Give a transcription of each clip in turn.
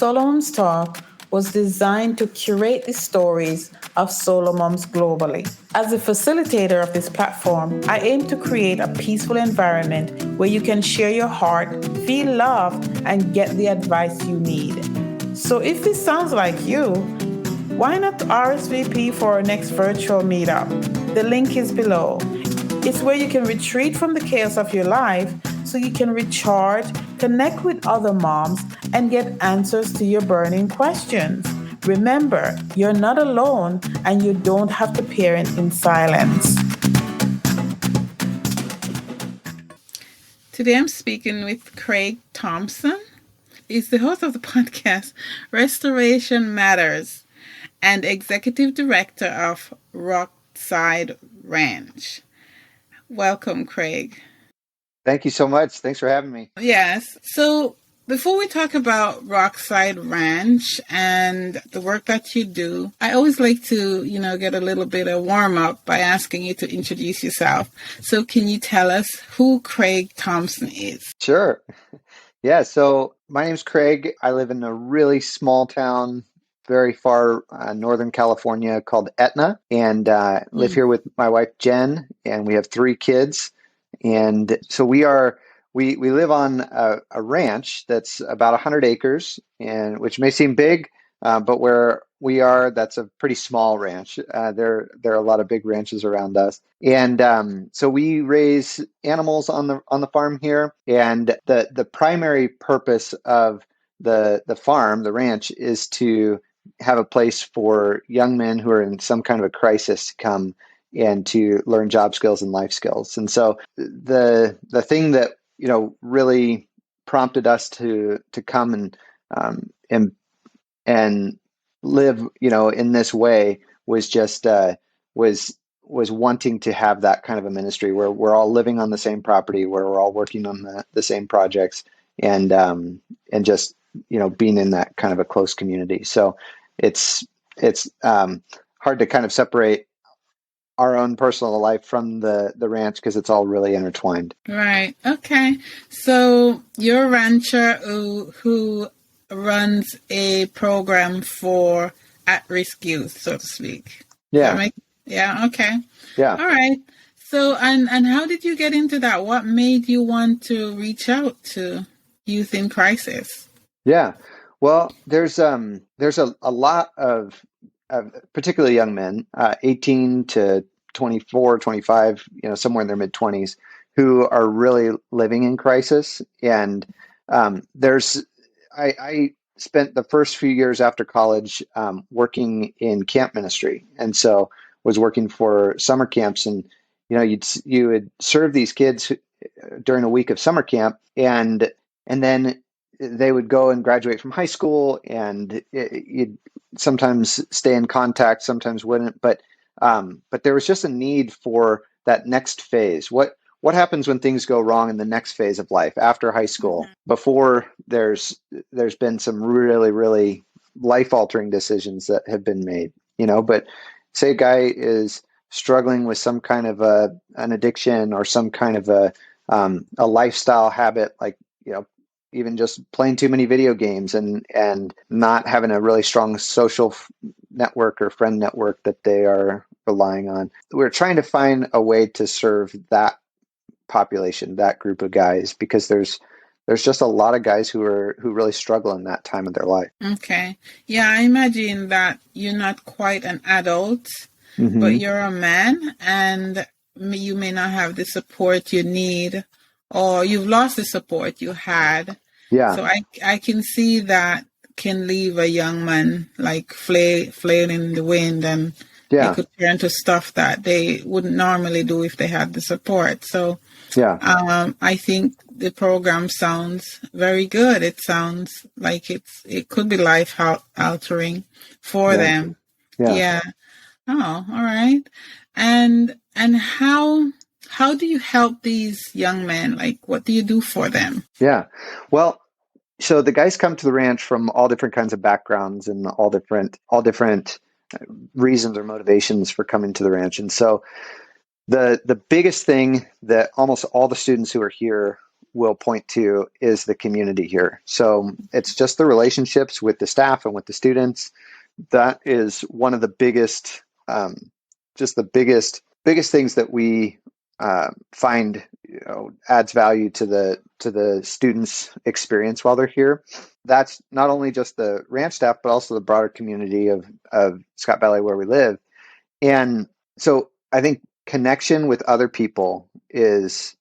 SoloMoms Talk was designed to curate the stories of SoloMoms globally. As a facilitator of this platform, I aim to create a peaceful environment where you can share your heart, feel loved, and get the advice you need. So if this sounds like you, why not RSVP for our next virtual meetup? The link is below. It's where you can retreat from the chaos of your life so you can recharge, connect with other moms, and get answers to your burning questions. Remember, you're not alone and you don't have to parent in silence. Today I'm speaking with Craig Thompson. He's the host of the podcast Restoration Matters and executive director of Rockside Ranch. Welcome, Craig. Thank you so much. Thanks for having me. Yes. So before we talk about Rockside Ranch and the work that you do, I always like to, get a little bit of warm up by asking you to introduce yourself. So can you tell us who Craig Thompson is? Sure. Yeah. So my name's Craig. I live in a really small town, very far Northern California called Etna, and live here with my wife, Jen, and we have 3 kids. And so we live on a ranch that's about 100 acres, and which may seem big, but where we are, that's a pretty small ranch. There are a lot of big ranches around us, and so we raise animals on the farm here. And the primary purpose of the farm, the ranch, is to have a place for young men who are in some kind of a crisis to come and to learn job skills and life skills. And so the thing that really prompted us to come and live in this way was just was wanting to have that kind of a ministry where we're all living on the same property, where we're all working on the same projects, and just being in that kind of a close community. So it's hard to kind of separate our own personal life from the ranch because it's all really intertwined. Right. Okay. So you're a rancher who runs a program for at-risk youth, so to speak. Yeah. Yeah. Okay. Yeah. All right. So, and how did you get into that? What made you want to reach out to youth in crisis? Yeah. Well, there's a lot of particularly young men, 18 to 24, 25, somewhere in their mid-20s, who are really living in crisis. And I spent the first few years after college working in camp ministry, and so was working for summer camps. And you would serve these kids during a week of summer camp, and then they would go and graduate from high school, and you'd sometimes stay in contact, sometimes wouldn't. But there was just a need for that next phase. What happens when things go wrong in the next phase of life after high school, before there's been some really, really life-altering decisions that have been made, but say a guy is struggling with some kind of an addiction or some kind of a lifestyle habit, like, even just playing too many video games and not having a really strong social network or friend network that they are relying on. We're trying to find a way to serve that population, that group of guys, because there's just a lot of guys who really struggle in that time of their life. Okay. Yeah, I imagine that you're not quite an adult, but you're a man, and you may not have the support you need, or you've lost the support you had. Yeah. So I can see that can leave a young man like flailing in the wind, and they could turn to stuff that they wouldn't normally do if they had the support. So I think the program sounds very good. It sounds like it could be life altering for them. Yeah. Oh, all right. And how do you help these young men? Like, what do you do for them? Yeah. Well, so the guys come to the ranch from all different kinds of backgrounds and all different reasons or motivations for coming to the ranch. And so the biggest thing that almost all the students who are here will point to is the community here. So it's just the relationships with the staff and with the students. That is one of the biggest, just the biggest things that we find adds value to the students' experience while they're here. That's not only just the ranch staff, but also the broader community of Scott Valley where we live. And so I think connection with other people is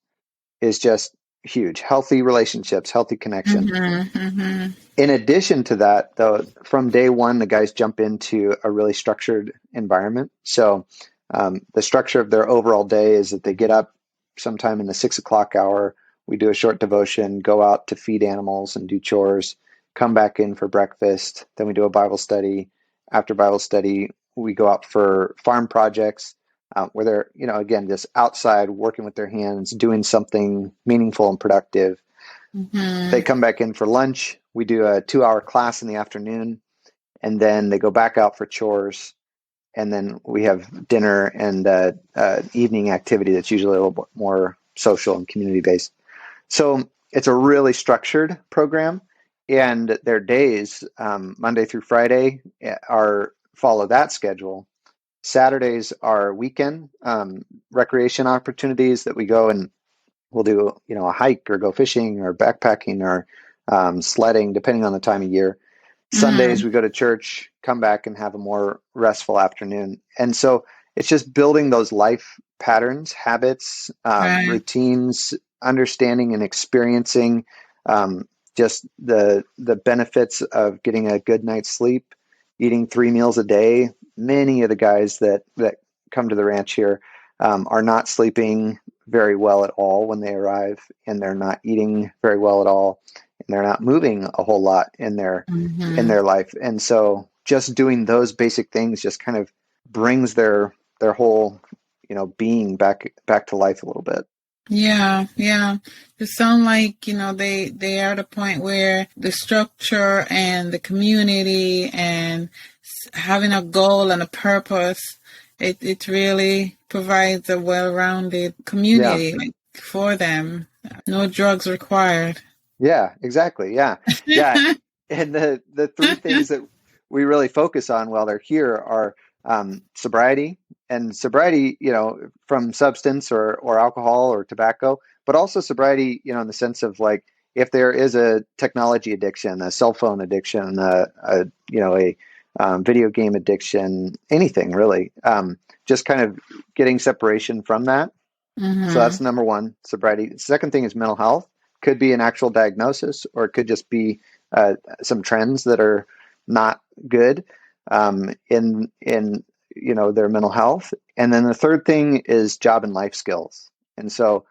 just huge. Healthy relationships, healthy connection. In addition to that, though, from day one, the guys jump into a really structured environment. So the structure of their overall day is that they get up sometime in the 6 o'clock hour. We do a short devotion, go out to feed animals and do chores, come back in for breakfast. Then we do a Bible study. After Bible study, we go out for farm projects where they're, again, just outside working with their hands, doing something meaningful and productive. They come back in for lunch. We do a 2-hour class in the afternoon, and then they go back out for chores. And then we have dinner and evening activity that's usually a little bit more social and community based. So it's a really structured program, and their days, Monday through Friday, follow that schedule. Saturdays are weekend recreation opportunities that we go and we'll do, a hike or go fishing or backpacking or sledding, depending on the time of year. Sundays, we go to church, come back and have a more restful afternoon. And so it's just building those life patterns, habits, routines, understanding and experiencing just the benefits of getting a good night's sleep, eating 3 meals a day. Many of the guys that come to the ranch here are not sleeping very well at all when they arrive, and they're not eating very well at all, and they're not moving a whole lot in their life. And so just doing those basic things just kind of brings their whole being back to life a little bit. Yeah. It sounds like, they are at a point where the structure and the community and having a goal and a purpose, it really provides a well-rounded community for them. No drugs required. Yeah, exactly. Yeah. And the 3 things that we really focus on while they're here are sobriety, from substance or alcohol or tobacco, but also sobriety, in the sense of like, if there is a technology addiction, a cell phone addiction, a video game addiction, anything really, just kind of getting separation from that. So that's number one, sobriety. The second thing is mental health. Could be an actual diagnosis, or it could just be some trends that are not good in their mental health. And then the third thing is job and life skills. And so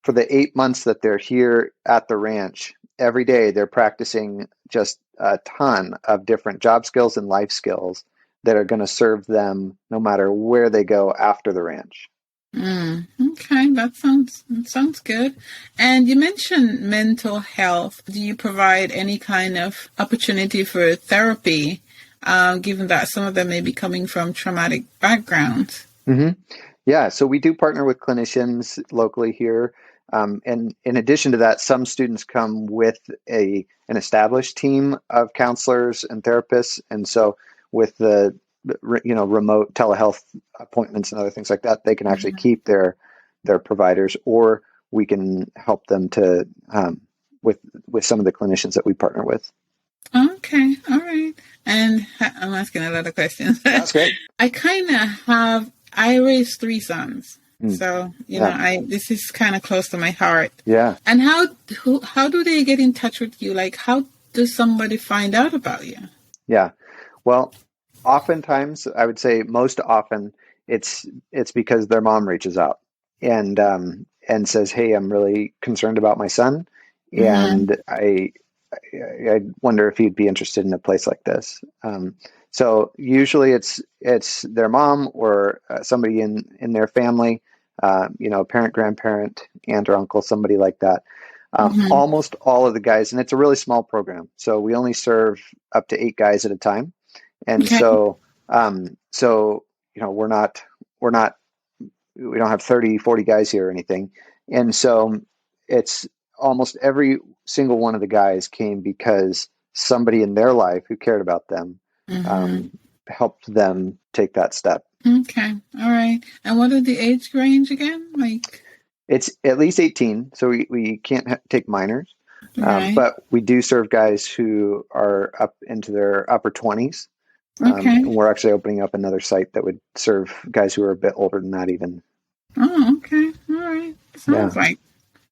for the 8 months that they're here at the ranch, every day they're practicing just a ton of different job skills and life skills that are going to serve them no matter where they go after the ranch. Okay, that sounds good. And you mentioned mental health. Do you provide any kind of opportunity for therapy, given that some of them may be coming from traumatic backgrounds? Yeah, so we do partner with clinicians locally here. And in addition to that, some students come with an established team of counselors and therapists. And so with the remote telehealth appointments and other things like that, they can actually keep their providers, or we can help them to with some of the clinicians that we partner with. Okay, all right. And I'm asking a lot of questions. That's great. I raised 3 sons. So, this is kind of close to my heart. Yeah. And how do they get in touch with you? Like, how does somebody find out about you? Yeah. Well, oftentimes, I would say most often, it's because their mom reaches out and says, "Hey, I'm really concerned about my son, and I wonder if you'd be interested in a place like this." So usually it's their mom or somebody in their family, parent, grandparent, aunt or uncle, somebody like that. Almost all of the guys, and it's a really small program, so we only serve up to 8 guys at a time. And so we don't have 30, 40 guys here or anything. And so it's almost every single one of the guys came because somebody in their life who cared about them helped them take that step. Okay. All right. And what are the age range again? Like, it's at least 18, so we can't take minors. right. But we do serve guys who are up into their upper 20s. Okay. And we're actually opening up another site that would serve guys who are a bit older than that even. Oh, okay. All right. Sounds Yeah. like,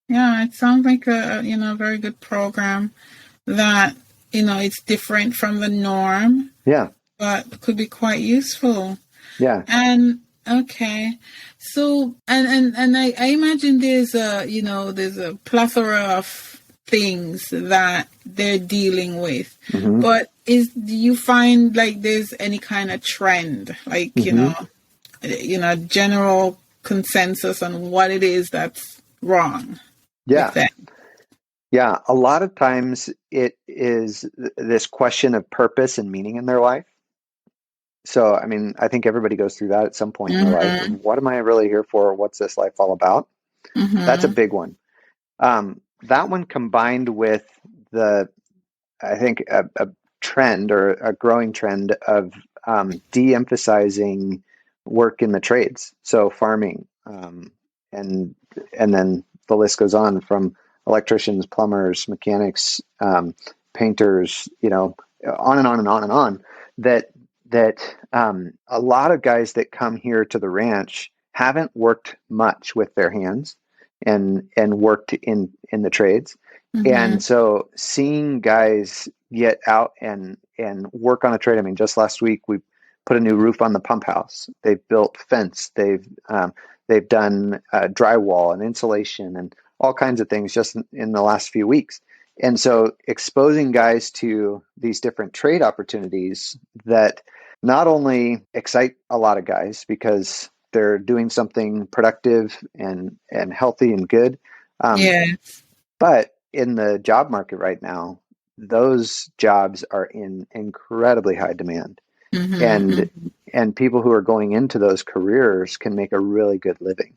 yeah, it sounds like a, very good program that, it's different from the norm, Yeah. but could be quite useful. Yeah. And okay, so and I imagine there's a plethora of things that they're dealing with. Mm-hmm. But do you find like there's any kind of trend, like general consensus on what it is that's wrong with that? Yeah. A lot of times it is this question of purpose and meaning in their life. So, I mean, I think everybody goes through that at some point in their life. What am I really here for? What's this life all about? That's a big one. That one combined with I think a trend or a growing trend of de-emphasizing work in the trades. So farming, and then the list goes on from electricians, plumbers, mechanics, painters, on and on and on and on. That a lot of guys that come here to the ranch haven't worked much with their hands and worked in the trades. And so seeing guys get out and work on a trade. I mean, just last week we put a new roof on the pump house. They've built fence. They've done drywall and insulation and all kinds of things just in the last few weeks. And so exposing guys to these different trade opportunities that not only excite a lot of guys because they're doing something productive and healthy and good. But in the job market right now, those jobs are in incredibly high demand. And people who are going into those careers can make a really good living.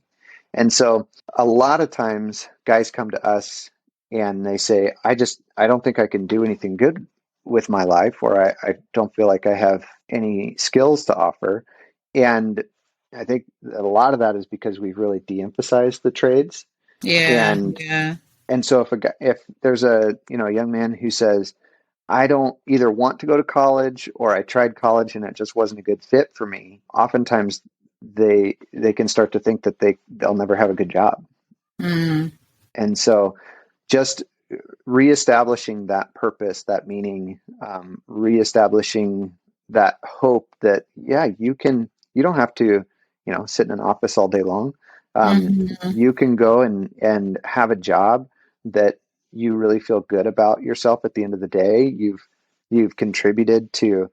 And so a lot of times guys come to us and they say, I don't think I can do anything good with my life, or I don't feel like I have any skills to offer. And I think a lot of that is because we've really de-emphasized the trades. And so if there's a young man who says, I don't either want to go to college or I tried college and it just wasn't a good fit for me, oftentimes they can start to think that they'll never have a good job. And so just reestablishing that purpose, that meaning, reestablishing that hope that, you don't have to, sit in an office all day long. You can go and have a job that you really feel good about yourself at the end of the day. You've contributed to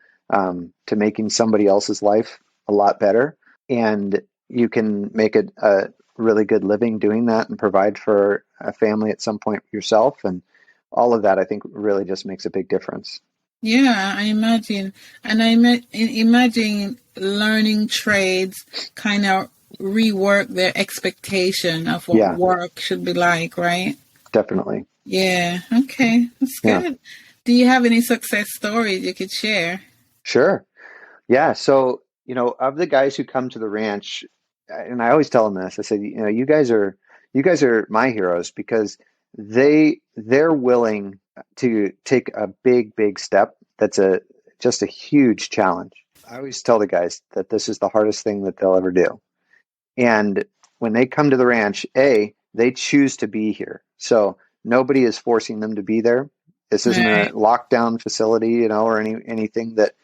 making somebody else's life a lot better, and you can make a really good living doing that and provide for a family at some point yourself. And all of that, I think, really just makes a big difference. Yeah, I imagine. And imagine learning trades kind of rework their expectation of what work should be like, right? Definitely. Yeah. Okay. That's good. Yeah. Do you have any success stories you could share? Sure. Yeah. So, of the guys who come to the ranch, and I always tell them this, I said, you guys are my heroes because they're willing to take a big, big step. That's just a huge challenge. I always tell the guys that this is the hardest thing that they'll ever do. And when they come to the ranch, they choose to be here. So nobody is forcing them to be there. This isn't a lockdown facility, or anything that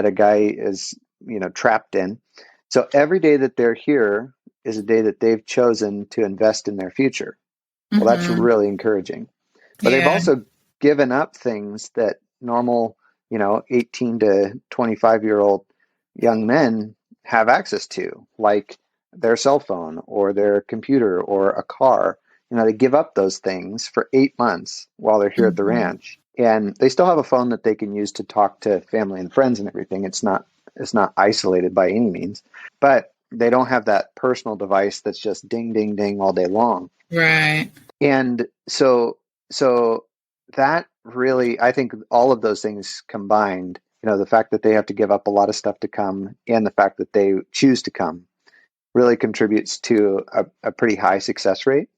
a guy is, trapped in. So every day that they're here is a day that they've chosen to invest in their future. Well, that's really encouraging. But they've also given up things that normal, 18 to 25-year-old young men have access to, like their cell phone or their computer or a car. They give up those things for 8 months while they're here at the ranch. And they still have a phone that they can use to talk to family and friends and everything. It's not isolated by any means, but they don't have that personal device that's just ding, ding, ding all day long. Right. And so that really, I think all of those things combined, the fact that they have to give up a lot of stuff to come and the fact that they choose to come really contributes to a pretty high success rate.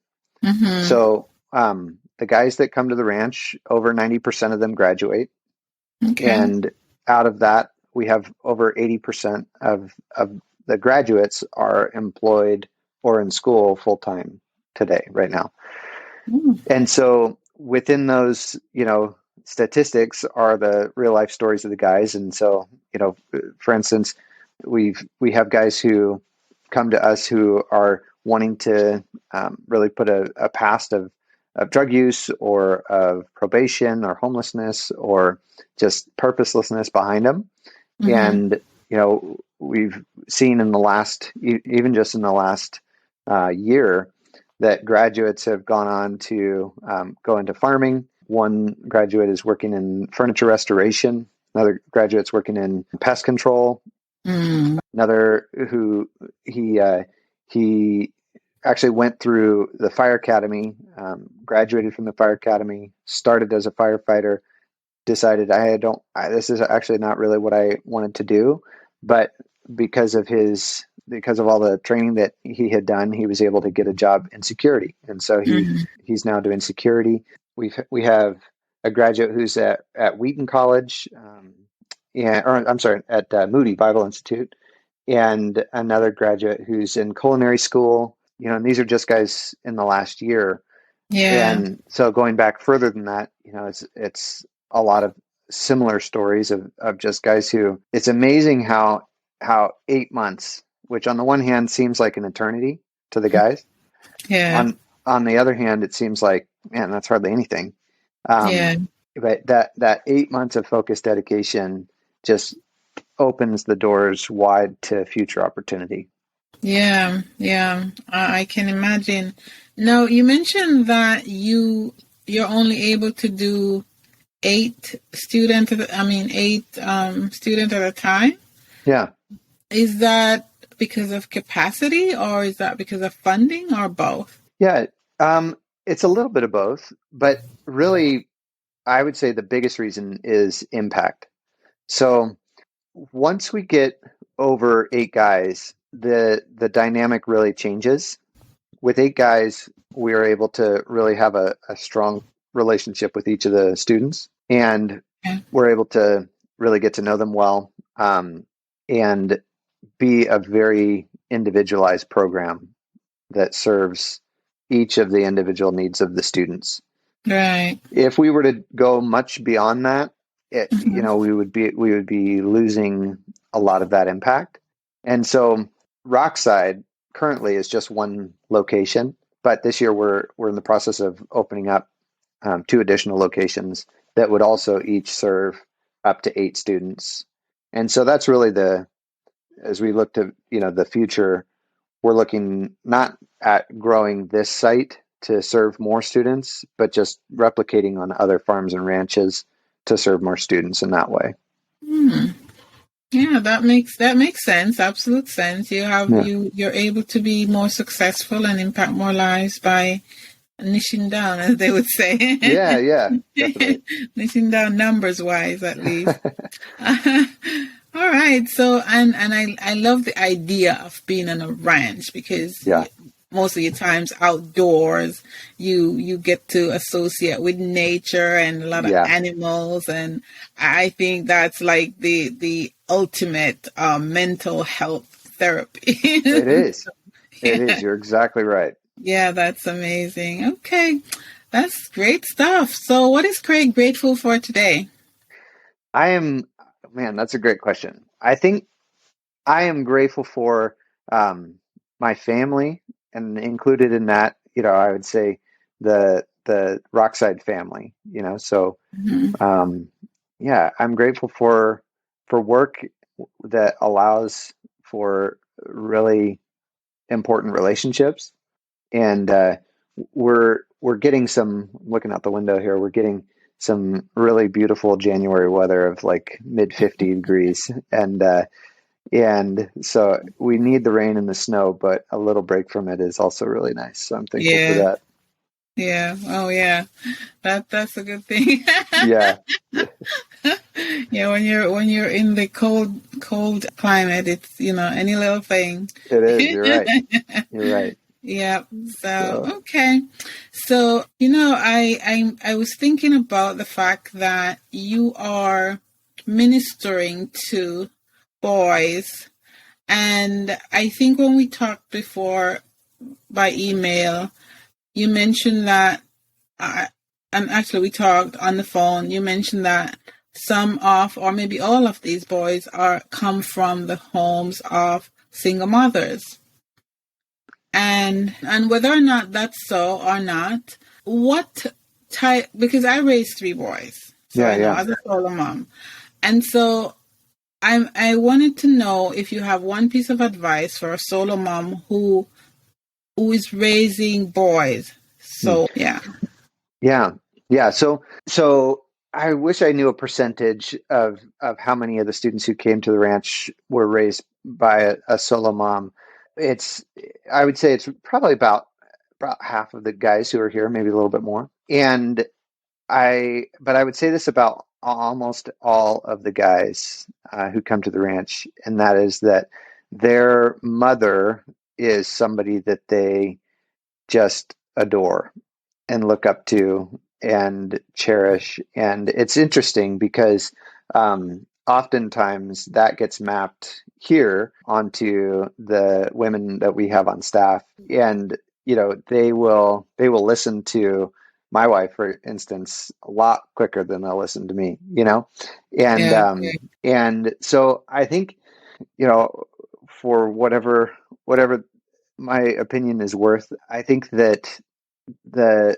Mm-hmm. So the guys that come to the ranch, over 90% of them graduate. Okay. And out of that, we have over 80% of the graduates are employed or in school full time today, right now. Mm. And so within those, statistics are the real life stories of the guys. And so, for instance, we have guys who come to us who are wanting to really put a past of drug use or of probation or homelessness or just purposelessness behind them. Mm-hmm. And, we've seen in the last, even just in the last year, that graduates have gone on to go into farming. One graduate is working in furniture restoration. Another graduate's working in pest control. Mm. Another who he actually went through the fire academy, graduated from the fire academy, started as a firefighter, decided this is actually not really what I wanted to do, but because of all the training that he had done, he was able to get a job in security, and so Mm. he's now doing security. We have a graduate who's at Wheaton College, or I'm sorry, at Moody Bible Institute, and another graduate who's in culinary school. And these are just guys in the last year. Yeah. And so going back further than that, it's a lot of similar stories of just guys who, it's amazing how 8 months, which on the one hand seems like an eternity to the guys, Yeah. on the other hand, it seems like, man, that's hardly anything. Yeah. But that 8 months of focused dedication just opens the doors wide to future opportunity. Yeah. Yeah. I can imagine. Now, you mentioned that you're only able to do eight students at a time. Yeah. Is that because of capacity or is that because of funding or both? Yeah. It's a little bit of both, but really, I would say the biggest reason is impact. So once we get over 8 guys, the dynamic really changes. With 8 guys, we are able to really have a strong relationship with each of the students, and Yeah. we're able to really get to know them well, and be a very individualized program that serves each of the individual needs of the students. Right. If we were to go much beyond that, Mhm. we would be losing a lot of that impact. And so Rockside currently is just one location, but this year we're in the process of opening up 2 additional locations that would also each serve up to 8 students. And so that's really as we look to the future, we're looking not at growing this site to serve more students, but just replicating on other farms and ranches to serve more students in that way. Hmm. Yeah, that makes sense. Absolute sense. Yeah. You're able to be more successful and impact more lives by niching down, as they would say. Yeah, yeah, definitely. Niching down numbers wise, at least. All right. So, and I love the idea of being on a ranch because Yeah, most of your times outdoors, you get to associate with nature and a lot of yeah, animals, and I think that's like the ultimate mental health therapy. it is. It Yeah. is. You're exactly right. Yeah, that's amazing. Okay. That's great stuff. So, what is Craig grateful for today? I am, man, that's a great question. I think I am grateful for my family, and included in that, I would say the Rockside family. So Mhm. um, yeah, I'm grateful for work that allows for really important relationships, and we're getting some. Looking out the window here, we're getting some really beautiful January weather of like mid 50 degrees, and so we need the rain and the snow, but a little break from it is also really nice. So I'm thankful for Yeah. that. Yeah. Oh, yeah. That's a good thing. Yeah, Yeah, when you're in the cold climate, it's any little thing. it is. You're right. You're right. Yeah. So So okay. So I was thinking about the fact that you are ministering to boys, and I think when we talked before by email, you mentioned that, uh, and actually we talked on the phone. You mentioned that some of, or maybe all of these boys come from the homes of single mothers, and whether or not that's so or not, what type? Because I raised three boys, so yeah, I know yeah. as a solo mom, and so I wanted to know if you have one piece of advice for a solo mom who is raising boys. Hmm. So yeah. Yeah, yeah. So I wish I knew a percentage of how many of the students who came to the ranch were raised by a solo mom. It's I would say it's probably about half of the guys who are here, maybe a little bit more. And but I would say this about almost all of the guys who come to the ranch, and that is that their mother is somebody that they just adore and look up to and cherish. And it's interesting because oftentimes that gets mapped here onto the women that we have on staff. And, they will listen to my wife, for instance, a lot quicker than they'll listen to me. And, Yeah. and so I think, you know, for whatever my opinion is worth, I think that the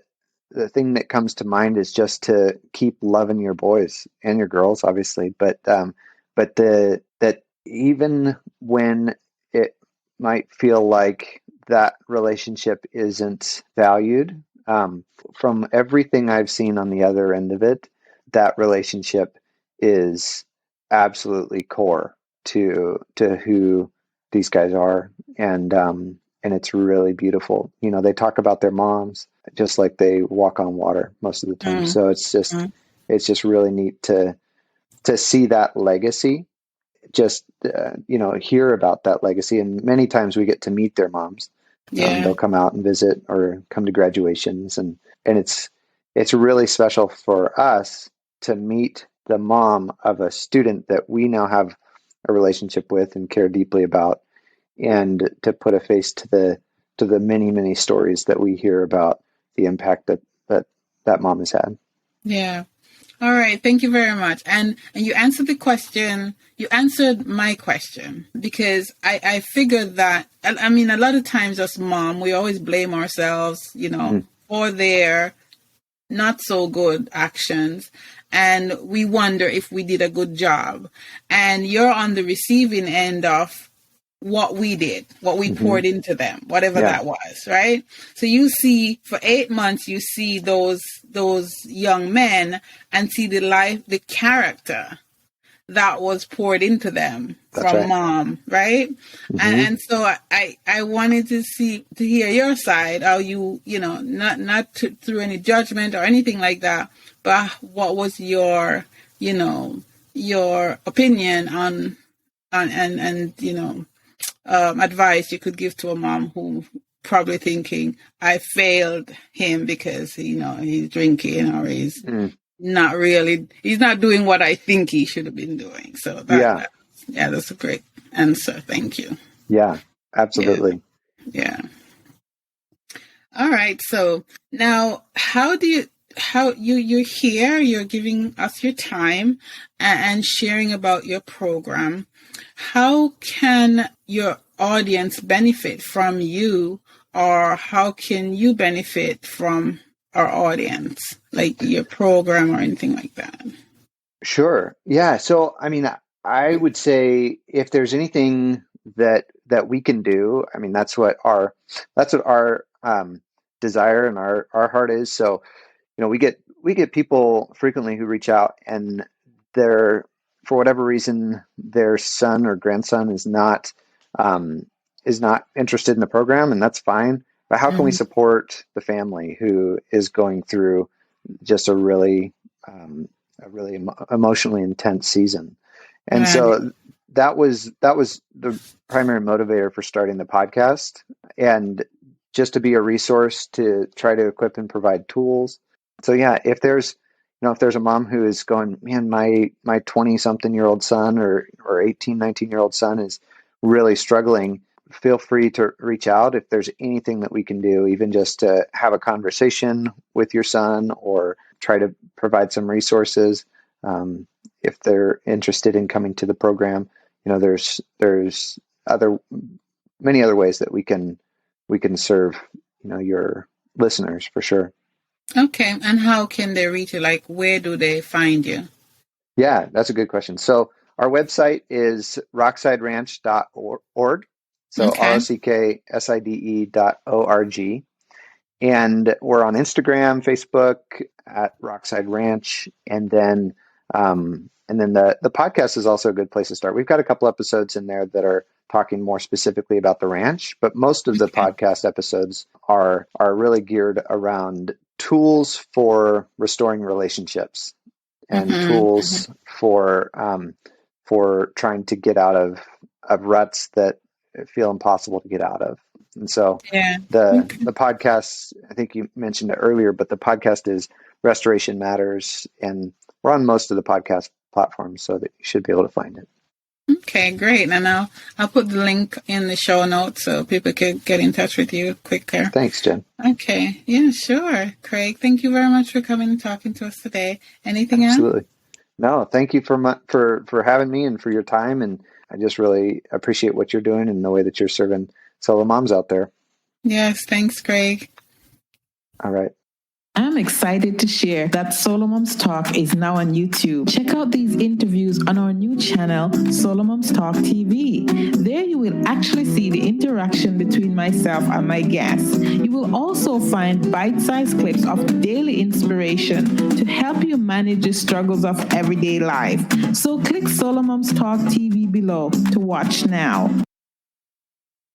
the thing that comes to mind is just to keep loving your boys and your girls, obviously, but that even when it might feel like that relationship isn't valued, from everything I've seen on the other end of it, that relationship is absolutely core to who these guys are, and it's really beautiful. They talk about their moms just like they walk on water most of the time. Mm, So it's just mm, it's just really neat to see that legacy, just hear about that legacy, and many times we get to meet their moms. yeah. They'll come out and visit or come to graduations, and it's really special for us to meet the mom of a student that we now have a relationship with and care deeply about, and to put a face to the many stories that we hear about the impact that mom has had. Yeah. All right. Thank you very much. And you answered the question. You answered my question because I figured that, I mean, a lot of times as mom, we always blame ourselves, Mm, for their not so good actions. And we wonder if we did a good job. And you're on the receiving end of what we did, what we hmm. poured into them, whatever Yeah, that was, right? So you see, for 8 months, you see those young men and see the character that was poured into them that's from right. mom, right? And, Hmm. and so I wanted to hear your side, how not through any judgment or anything like that, but what was your opinion on and advice you could give to a mom who probably thinking I failed him because he's drinking or Mm, he's not doing what I think he should have been doing. So yeah, yeah, that's a great answer. Thank you. yeah, Yeah, absolutely. yeah. All right. So now, you're here, you're giving us your time and sharing about your program. How can your audience benefit from you, or how can you benefit from our audience, like your program or anything like that? Sure. Yeah. So, I mean, I would say if there's anything that we can do, I mean, that's what our desire and our heart is. So, we get people frequently who reach out, and they're, for whatever reason, their son or grandson um, is not interested in the program, and that's fine. but how can we support the family who is going through just a really emotionally intense season? And so that was the primary motivator for starting the podcast, and just to be a resource to try to equip and provide tools. So yeah, if there's a mom who is going, man, my 20-something-year-old son or 18, 19-year-old son is really struggling, feel free to reach out if there's anything that we can do, even just to have a conversation with your son or try to provide some resources. If they're interested in coming to the program, there's many other ways that we can serve, your listeners for sure. Okay. And how can they reach you? Like, where do they find you? Yeah, that's a good question. So our website is rocksideranch.org. So ROCKSIDE.org. And we're on Instagram, Facebook at Rockside Ranch. And then the podcast is also a good place to start. We've got a couple episodes in there that are talking more specifically about the ranch, but most of the podcast episodes are really geared around tools for restoring relationships and tools for trying to get out of ruts that feel impossible to get out of. And so the podcast, I think you mentioned it earlier, but the podcast is Restoration Matters, and we're on most of the podcast platforms, so that you should be able to find it. Okay, great. And I'll put the link in the show notes so people can get in touch with you quicker. Thanks, Jen. Okay. Yeah, sure. Craig, thank you very much for coming and talking to us today. Anything else? Absolutely. No, thank you for having me and for your time. And I just really appreciate what you're doing and the way that you're serving solo moms out there. Yes, thanks, Craig. All right. I'm excited to share that SoloMoms Talk is now on YouTube. Check out these interviews on our new channel, SoloMoms Talk TV. There you will actually see the interaction between myself and my guests. You will also find bite-sized clips of daily inspiration to help you manage the struggles of everyday life. So click SoloMoms Talk TV below to watch now.